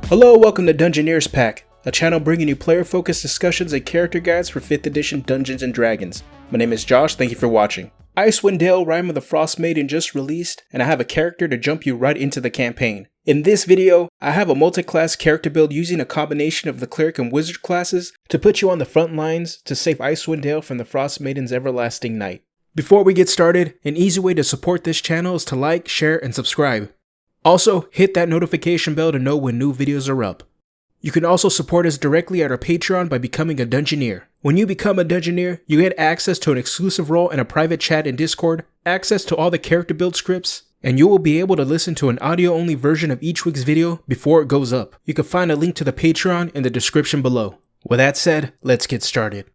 Hello, welcome to Dungeoneers Pack, a channel bringing you player-focused discussions and character guides for 5th edition Dungeons & Dragons. My name is Josh, thank you for watching. Icewind Dale, Rime of the Frost Maiden just released, and I have a character to jump you right into the campaign. In this video, I have a multi-class character build using a combination of the Cleric and Wizard classes to put you on the front lines to save Icewind Dale from the Frost Maiden's everlasting night. Before we get started, an easy way to support this channel is to like, share, and subscribe. Also, hit that notification bell to know when new videos are up. You can also support us directly at our Patreon by becoming a Dungeoneer. When you become a Dungeoneer, you get access to an exclusive role in a private chat in Discord, access to all the character build scripts, and you will be able to listen to an audio-only version of each week's video before it goes up. You can find a link to the Patreon in the description below. With that said, let's get started.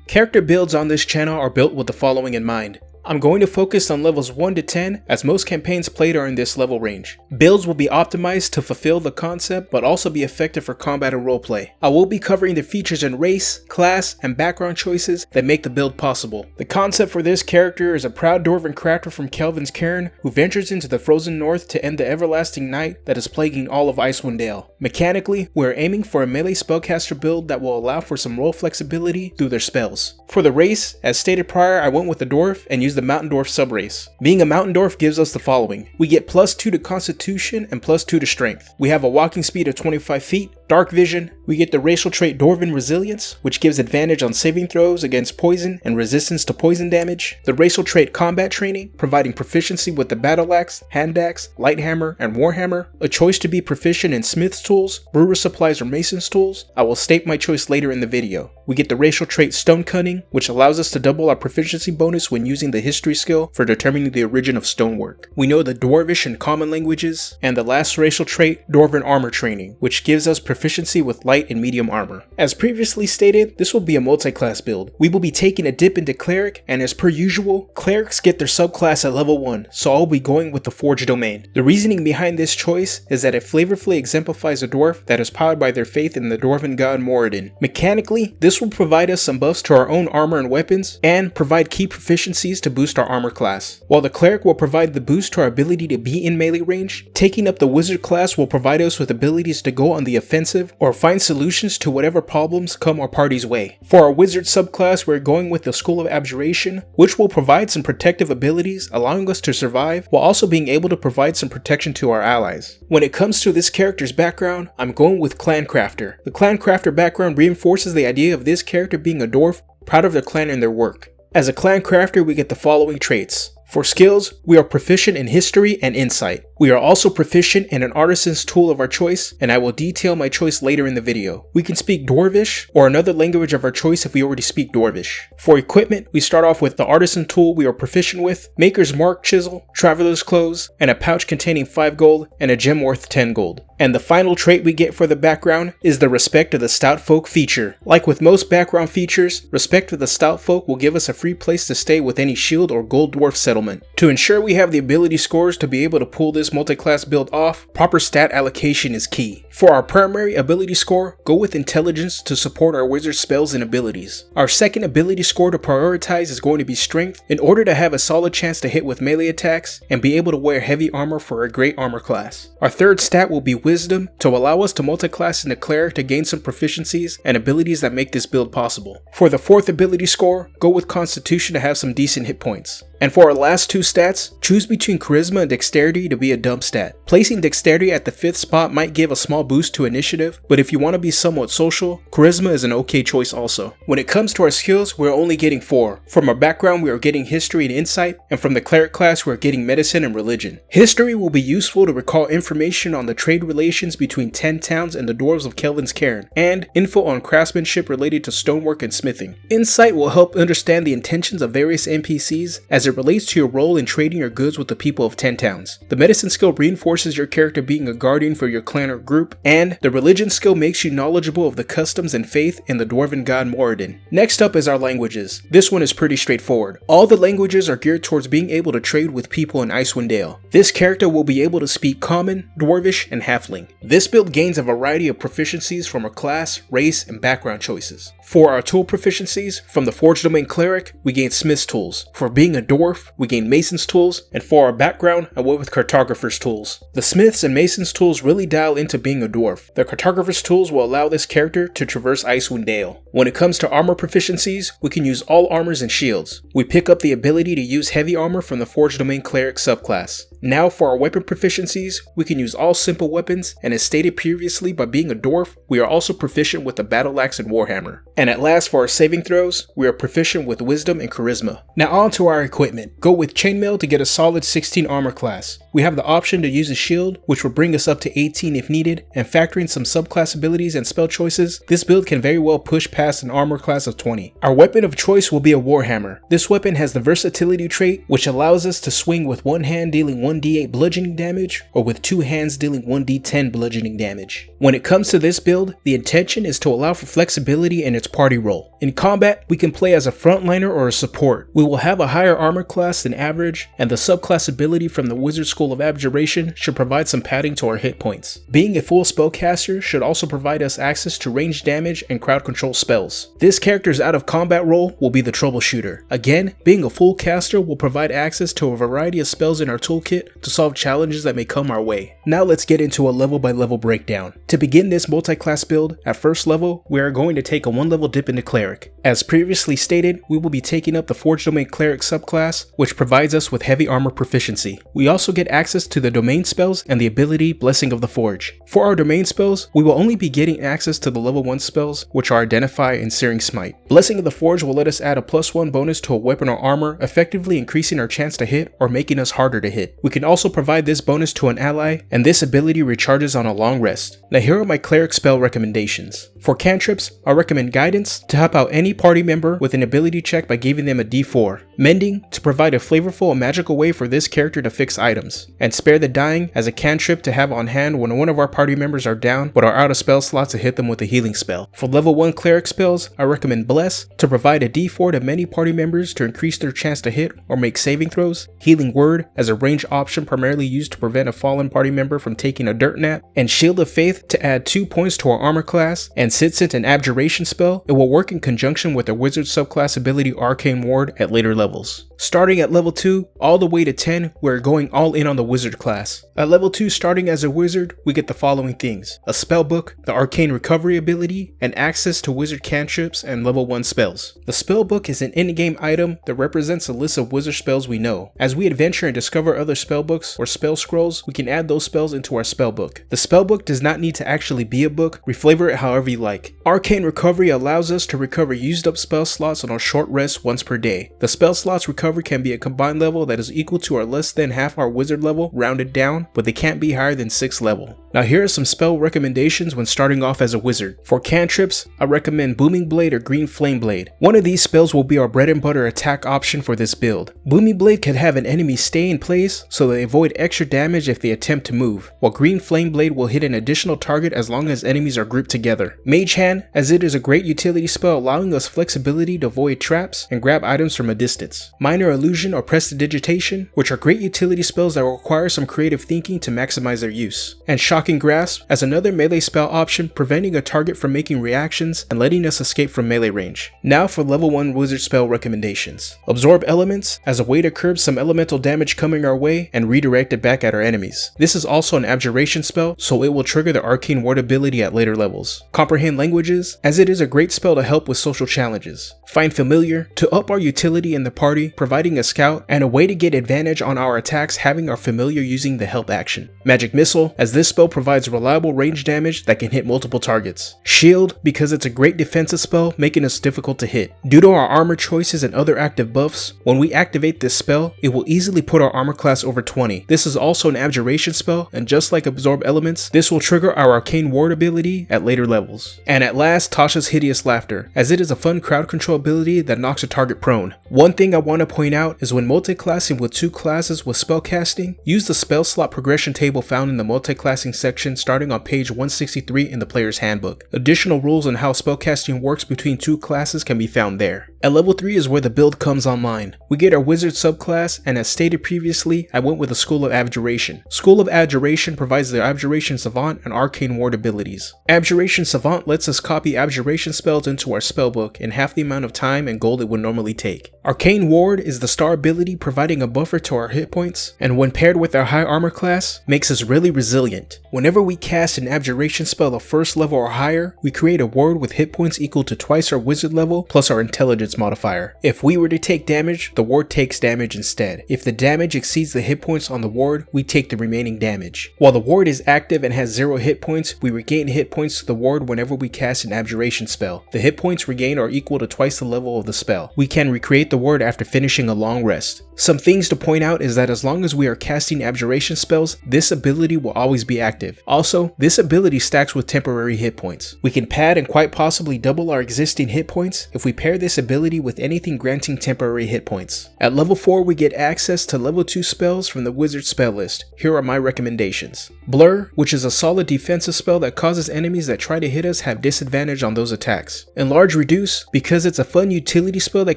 Character builds on this channel are built with the following in mind. I'm going to focus on levels 1 to 10 as most campaigns played are in this level range. Builds will be optimized to fulfill the concept but also be effective for combat and roleplay. I will be covering the features in race, class, and background choices that make the build possible. The concept for this character is a proud Dwarven crafter from Kelvin's Cairn who ventures into the frozen north to end the everlasting night that is plaguing all of Icewind Dale. Mechanically, we are aiming for a melee spellcaster build that will allow for some role flexibility through their spells. For the race, as stated prior, I went with the Dwarf and used the Mountain Dwarf subrace. Being a Mountain Dwarf gives us the following. We get +2 to Constitution and +2 to Strength. We have a walking speed of 25 feet, Dark Vision. We get the racial trait Dwarven Resilience, which gives advantage on saving throws against poison and resistance to poison damage. The racial trait Combat Training, providing proficiency with the Battle Axe, Hand Axe, Light Hammer, and Warhammer. A choice to be proficient in Smith's Tools, Brewer's Supplies, or Mason's Tools. I will state my choice later in the video. We get the racial trait Stone Cutting, which allows us to double our proficiency bonus when using the history skill for determining the origin of stonework. We know the Dwarvish and Common languages, and the last racial trait, Dwarven Armor Training, which gives us proficiency with light and medium armor. As previously stated, this will be a multi-class build. We will be taking a dip into Cleric, and as per usual, Clerics get their subclass at level 1, so I'll be going with the Forge Domain. The reasoning behind this choice is that it flavorfully exemplifies a dwarf that is powered by their faith in the Dwarven god Moradin. Mechanically, this will provide us some buffs to our own armor and weapons, and provide key proficiencies to boost our armor class. While the Cleric will provide the boost to our ability to be in melee range, taking up the Wizard class will provide us with abilities to go on the offensive or find solutions to whatever problems come our party's way. For our Wizard subclass, we're going with the School of Abjuration, which will provide some protective abilities, allowing us to survive while also being able to provide some protection to our allies. When it comes to this character's background, I'm going with Clan Crafter. The Clan Crafter background reinforces the idea of this character being a dwarf, proud of their clan and their work. As a Clan Crafter, we get the following traits. For skills, we are proficient in History and Insight. We are also proficient in an Artisan's tool of our choice, and I will detail my choice later in the video. We can speak Dwarvish, or another language of our choice if we already speak Dwarvish. For equipment, we start off with the Artisan tool we are proficient with, Maker's Mark Chisel, Traveler's Clothes, and a pouch containing 5 gold, and a gem worth 10 gold. And the final trait we get for the background is the Respect of the Stout Folk feature. Like with most background features, Respect of the Stout Folk will give us a free place to stay with any shield or gold dwarf settlement. To ensure we have the ability scores to be able to pull this multi-class build off, proper stat allocation is key. For our primary ability score, go with Intelligence to support our wizard spells and abilities. Our second ability score to prioritize is going to be Strength in order to have a solid chance to hit with melee attacks and be able to wear heavy armor for a great armor class. Our third stat will be Wisdom to allow us to multi-class into Cleric to gain some proficiencies and abilities that make this build possible. For the fourth ability score, go with Constitution to have some decent hit points. And for our last two stats, choose between Charisma and Dexterity to be a dump stat. Placing Dexterity at the 5th spot might give a small boost to initiative, but if you want to be somewhat social, Charisma is an okay choice also. When it comes to our skills, we're only getting 4. From our background, we are getting History and Insight, and from the Cleric class, we're getting Medicine and Religion. History will be useful to recall information on the trade relations between 10 towns and the dwarves of Kelvin's Cairn, and info on craftsmanship related to stonework and smithing. Insight will help understand the intentions of various NPCs as it relates to your role in trading your goods with the people of 10 towns. The Medicine skill reinforces your character being a guardian for your clan or group, and the Religion skill makes you knowledgeable of the customs and faith in the Dwarven god Moradin. Next up is our languages. This one is pretty straightforward. All the languages are geared towards being able to trade with people in Icewind Dale. This character will be able to speak Common, Dwarvish, and Halfling. This build gains a variety of proficiencies from our class, race, and background choices. For our tool proficiencies, from the Forge Domain Cleric, we gain Smith's Tools. For being a dwarf, dwarf, we gain mason's tools, and for our background, I went with cartographer's tools. The smith's and mason's tools really dial into being a dwarf. The cartographer's tools will allow this character to traverse Icewind Dale. When it comes to armor proficiencies, we can use all armors and shields. We pick up the ability to use heavy armor from the Forge Domain Cleric subclass. Now for our weapon proficiencies, we can use all simple weapons, and as stated previously, by being a dwarf, we are also proficient with the battle axe and warhammer. And at last for our saving throws, we are proficient with wisdom and charisma. Now on to our equipment. Go with chainmail to get a solid 16 armor class. We have the option to use a shield, which will bring us up to 18 if needed, and factoring some subclass abilities and spell choices, this build can very well push past an armor class of 20. Our weapon of choice will be a warhammer. This weapon has the versatility trait, which allows us to swing with one hand dealing 1d8 bludgeoning damage, or with two hands dealing 1d10 bludgeoning damage. When it comes to this build, the intention is to allow for flexibility in its party role. In combat, we can play as a frontliner or a support. We will have a higher armor class than average, and the subclass ability from the Wizard School of Abjuration should provide some padding to our hit points. Being a full spellcaster should also provide us access to ranged damage and crowd control spells. This character's out of combat role will be the troubleshooter. Again, being a full caster will provide access to a variety of spells in our toolkit to solve challenges that may come our way. Now let's get into a level by level breakdown. To begin this multi-class build, at first level, we are going to take a 1 level dip into Cleric. As previously stated, we will be taking up the Forge Domain Cleric subclass, which provides us with heavy armor proficiency. We also get access to the domain spells and the ability Blessing of the Forge. For our domain spells, we will only be getting access to the level 1 spells, which are Identify and Searing Smite. Blessing of the Forge will let us add a +1 bonus to a weapon or armor, effectively increasing our chance to hit or making us harder to hit. We can also provide this bonus to an ally, and this ability recharges on a long rest. Now here are my Cleric spell recommendations. For cantrips, I recommend Guidance to help out any party member with an ability check by giving them a d4. Mending to provide a flavorful and magical way for this character to fix items. And Spare the Dying as a cantrip to have on hand when one of our party members are down but are out of spell slots to hit them with a healing spell. For level 1 Cleric spells, I recommend Bless to provide a d4 to many party members to increase their chance to hit or make saving throws. Healing Word as a range option primarily used to prevent a fallen party member from taking a dirt nap. And Shield of Faith to add 2 points to our armor class. And since it's an Abjuration spell, it will work in conjunction with a wizard subclass ability Arcane Ward at later levels. Starting at level 2, all the way to 10, we're going all in on the wizard class. At level 2, starting as a wizard, we get the following things: a spellbook, the arcane recovery ability, and access to wizard cantrips and level 1 spells. The spellbook is an in-game item that represents a list of wizard spells we know. As we adventure and discover other spellbooks or spell scrolls, we can add those spells into our spellbook. The spellbook does not need to actually be a book, reflavor it however you like. Arcane recovery allows us to recover used up spell slots on our short rest once per day. The spell slots recovery can be a combined level that is equal to or less than half our wizard level, rounded down, but they can't be higher than 6th level. Now here are some spell recommendations when starting off as a wizard. For cantrips, I recommend Booming Blade or Green Flame Blade. One of these spells will be our bread and butter attack option for this build. Booming Blade can have an enemy stay in place so they avoid extra damage if they attempt to move, while Green Flame Blade will hit an additional target as long as enemies are grouped together. Mage Hand, as it is a great utility spell allowing us flexibility to avoid traps and grab items from a distance. Minor Illusion or Prestidigitation, which are great utility spells that require some creative thinking to maximize their use. And Shocking Grasp as another melee spell option, preventing a target from making reactions and letting us escape from melee range. Now for level 1 wizard spell recommendations. Absorb Elements as a way to curb some elemental damage coming our way and redirect it back at our enemies. This is also an Abjuration spell, so it will trigger the Arcane Ward ability at later levels. Comprehend Languages, as it is a great spell to help with social challenges. Find Familiar to up our utility in the party, providing a scout and a way to get advantage on our attacks having our familiar using the help action. Magic Missile, as this spell provides reliable range damage that can hit multiple targets. Shield, because it's a great defensive spell making us difficult to hit. Due to our armor choices and other active buffs, when we activate this spell, it will easily put our armor class over 20. This is also an Abjuration spell, and just like Absorb Elements, this will trigger our Arcane Ward ability at later levels. And at last, Tasha's Hideous Laughter, as it is a fun crowd control ability that knocks a target prone. One thing I want to point out is when multiclassing with 2 classes with spellcasting, use the spell slot progression table found in the multiclassing section starting on page 163 in the player's handbook. Additional rules on how spellcasting works between 2 classes can be found there. At level 3 is where the build comes online. We get our wizard subclass, and as stated previously, I went with the School of Abjuration. School of Abjuration provides the Abjuration Savant and Arcane Ward abilities. Abjuration Savant lets us copy Abjuration spells into our spellbook in half the amount of time and gold it would normally take. Arcane Ward is the star ability providing a buffer to our hit points, and when paired with our high armor class, makes us really resilient. Whenever we cast an Abjuration spell of first level or higher, we create a ward with hit points equal to twice our wizard level plus our intelligence modifier. If we were to take damage, the ward takes damage instead. If the damage exceeds the hit points on the ward, we take the remaining damage. While the ward is active and has 0 hit points, we regain hit points to the ward whenever we cast an Abjuration spell. The hit points regained are equal to twice the level of the spell. We can recreate the ward after finishing a long rest. Some things to point out is that as long as we are casting Abjuration spells, this ability will always be active. Also, this ability stacks with temporary hit points. We can pad and quite possibly double our existing hit points if we pair this ability with anything granting temporary hit points. At level 4, we get access to level 2 spells from the wizard spell list. Here are my recommendations. Blur, which is a solid defensive spell that causes enemies that try to hit us have disadvantage on those attacks. Enlarge Reduce, because it's a fun utility spell that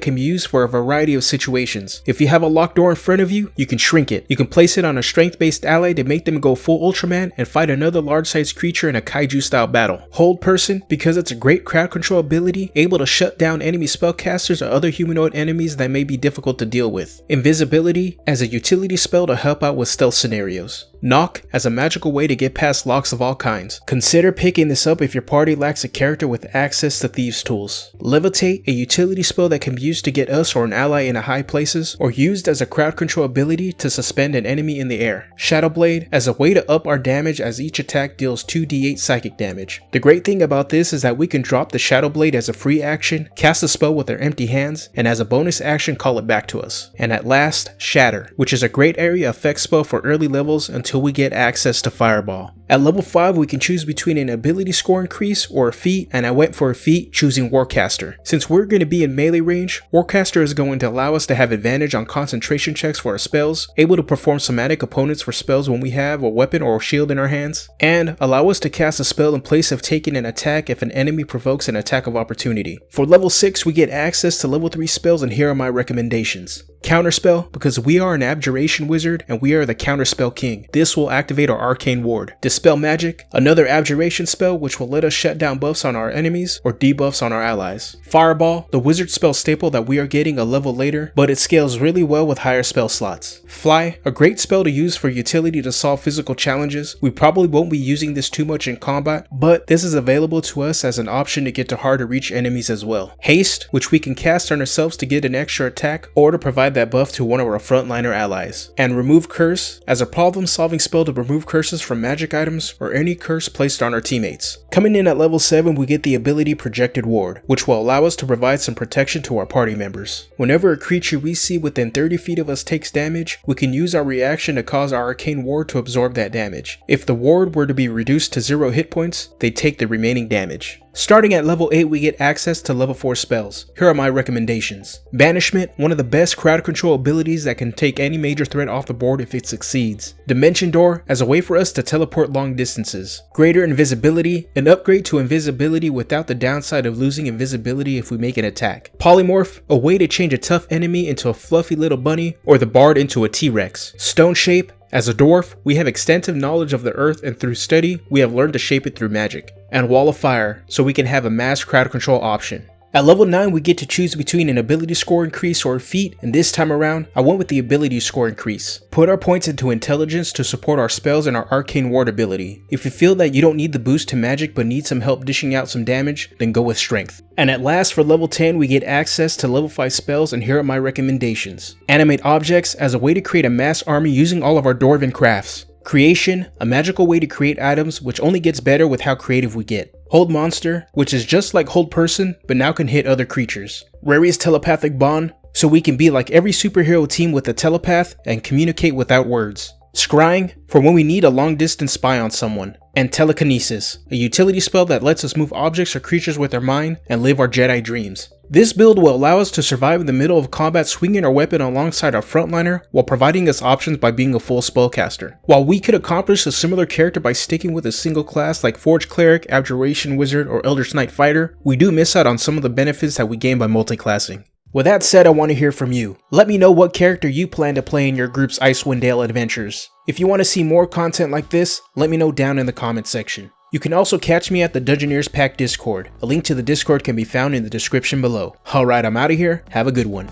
can be used for a variety of situations. If you have a locked door in front of you, you can shrink it. You can place it on a strength-based ally to make them go full Ultraman and fight another large-sized creature in a kaiju-style battle. Hold Person, because it's a great crowd control ability, able to shut down enemy spellcasters or other humanoid enemies that may be difficult to deal with. Invisibility, as a utility spell to help out with stealth scenarios. Knock, as a magical way to get past locks of all kinds. Consider picking this up if your party lacks a character with access to Thieves' Tools. Levitate, a utility spell that can be used to get us or an ally into high places, or used as a crowd control ability to suspend an enemy in the air. Shadowblade, as a way to up our damage as each attack deals 2d8 psychic damage. The great thing about this is that we can drop the Shadowblade as a free action, cast a spell with our empty hands, and as a bonus action call it back to us. And at last, Shatter, which is a great area effect spell for early levels until we get access to Fireball. At level 5, we can choose between an ability score increase or a feat, and I went for a feat, choosing Warcaster. Since we're going to be in melee range, Warcaster is going to allow us to have advantage on concentration checks for our spells, able to perform somatic opponents for spells when we have a weapon or a shield in our hands, and allow us to cast a spell in place of taking an attack if an enemy provokes an attack of opportunity. For level 6, we get access to level 3 spells, and here are my recommendations. Counterspell, because we are an Abjuration wizard and we are the Counterspell King. This will activate our Arcane Ward. Dispel Magic, another Abjuration spell which will let us shut down buffs on our enemies or debuffs on our allies. Fireball, the wizard spell staple that we are getting a level later, but it scales really well with higher spell slots. Fly, a great spell to use for utility to solve physical challenges. We probably won't be using this too much in combat, but this is available to us as an option to get to hard to reach enemies as well. Haste, which we can cast on ourselves to get an extra attack or to provide that buff to one of our frontliner allies. And Remove Curse, as a problem solving spell to remove curses from magic items or any curse placed on our teammates. Coming in at level 7, we get the ability Projected Ward, which will allow us to provide some protection to our party members. Whenever a creature we see within 30 feet of us takes damage, we can use our reaction to cause our Arcane Ward to absorb that damage. If the ward were to be reduced to 0 hit points, they take the remaining damage. Starting at level 8, we get access to level 4 spells. Here are my recommendations. Banishment, one of the best crowd control abilities that can take any major threat off the board if it succeeds. Dimension Door, as a way for us to teleport long distances. Greater Invisibility, an upgrade to invisibility without the downside of losing invisibility if we make an attack. Polymorph, a way to change a tough enemy into a fluffy little bunny or the bard into a T-Rex. Stone Shape, as a dwarf, we have extensive knowledge of the earth, and through study, we have learned to shape it through magic. And Wall of Fire, so we can have a mass crowd control option. At level 9, we get to choose between an ability score increase or a feat, and this time around, I went with the ability score increase. Put our points into intelligence to support our spells and our Arcane Ward ability. If you feel that you don't need the boost to magic but need some help dishing out some damage, then go with strength. And at last, for level 10, we get access to level 5 spells, and here are my recommendations. Animate Objects, as a way to create a mass army using all of our Dwarven crafts. Creation, a magical way to create items which only gets better with how creative we get. Hold Monster, which is just like Hold Person, but now can hit other creatures. Rari's Telepathic Bond, so we can be like every superhero team with a telepath and communicate without words. Scrying, for when we need a long distance spy on someone. And Telekinesis, a utility spell that lets us move objects or creatures with our mind and live our Jedi dreams. This build will allow us to survive in the middle of combat swinging our weapon alongside our frontliner while providing us options by being a full spellcaster. While we could accomplish a similar character by sticking with a single class like Forge Cleric, Abjuration Wizard, or Eldritch Knight Fighter, we do miss out on some of the benefits that we gain by multiclassing. With that said, I want to hear from you. Let me know what character you plan to play in your group's Icewind Dale adventures. If you want to see more content like this, let me know down in the comments section. You can also catch me at the Dungeoneers Pack Discord. A link to the Discord can be found in the description below. Alright, I'm out of here. Have a good one.